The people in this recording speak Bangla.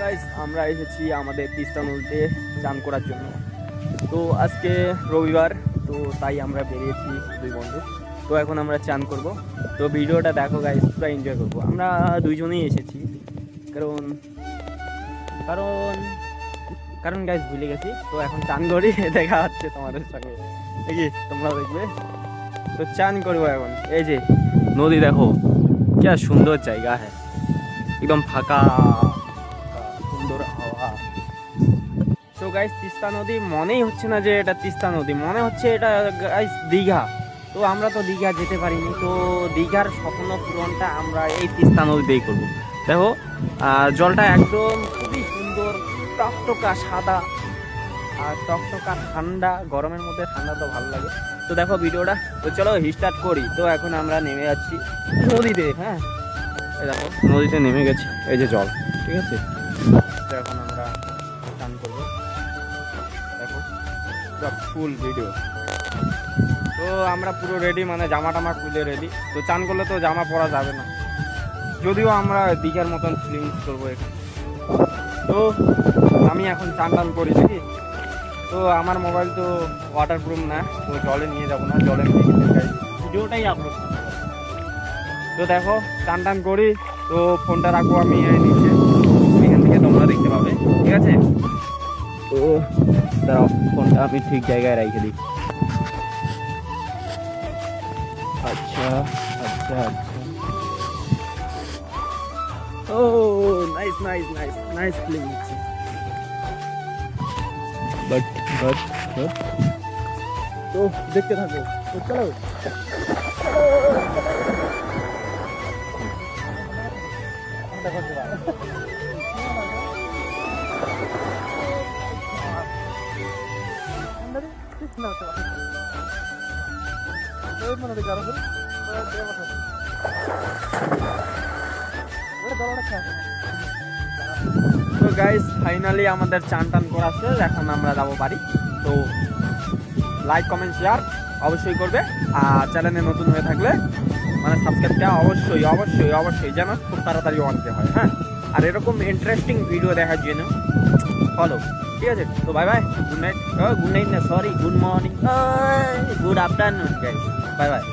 গাইস আমরা এসেছি আমাদের তিস্তা নদীতে চান করার জন্য। তো আজকে রবিবার, তো তাই আমরা বেরিয়েছি দুই বন্ধু। তো এখন আমরা চান করব। তো ভিডিওটা দেখো গাইস, পুরো এনজয় করবো। আমরা দুইজনেই এসেছি কারণ কারণ কারণ গাইস ভুলে গেছি। তো এখন চান করি, দেখা হচ্ছে তোমাদের সঙ্গে, দেখি তোমরাও দেখবে। তো চান করবো এখন। এই যে নদী দেখো, কি সুন্দর জায়গা, হ্যাঁ একদম ফাঁকা, সুন্দর হাওয়া। তো গাইস তিস্তা নদী মনেই হচ্ছে না যে এটা তিস্তা নদী, মনে হচ্ছে এটা গাইস দীঘা। তো আমরা তো দীঘা যেতে পারিনি, তো দীঘার স্বপ্ন পূরণটা আমরা এই তিস্তা নদীতেই করবো। দেখো জলটা একদম খুবই সুন্দর, টকটকা সাদা আর টকটকা ঠান্ডা। গরমের মধ্যে ঠান্ডা তো ভালো লাগে। তো দেখো ভিডিওটা, তো চলো স্টার্ট করি। তো এখন আমরা নেমে যাচ্ছি নদীতে। হ্যাঁ এই দেখো নদীতে নেমে গেছি, এই যে জল, ঠিক আছে। তো এখন আমরা চান করবো, দেখো পুরো ফুল ভিডিও। তো আমরা পুরো রেডি, মানে জামা টামা খুলে রেডি। তো চান করলে তো জামা পরা যাবে না, যদিও আমরা দীঘার মতন ফিলিংস করবো এখানে। তো আমি এখন চান টান করি দেখি। তো আমার মোবাইল তো ওয়াটার প্রুফ না, তো জলে নিয়ে যাবো না, জলে নিয়ে গেলে ভিডিওটাই আপলোড করতে হবে। তো দেখো চান টান করি। তো ফোনটা রাখবো আমি নিচে, এখান থেকে তোমরা দেখতে পাবে, ঠিক আছে। তো দাঁড়াও, ফোনটা আমি ঠিক জায়গায় রেখে দিই। আচ্ছা আচ্ছা আচ্ছা, ও nice nice nice nice feeling হচ্ছে। বাট তো দেখতে থাকো, তো চলো। তো গাইস ফাইনালি আমাদের চান টান করা শেষ, এখন আমরা যাবো বাড়ি। তো লাইক কমেন্ট শেয়ার অবশ্যই করবে, আর চ্যানেলে নতুন হয়ে থাকলে মানে সাবস্ক্রাইবটা অবশ্যই অবশ্যই অবশ্যই যেন খুব তাড়াতাড়ি অনতে হয়। হ্যাঁ, আর এরকম ইন্টারেস্টিং ভিডিও দেখার জন্য ফলো, ঠিক আছে। তো bye bye, good night, good night না sorry, good morning, good afternoon guys, bye by.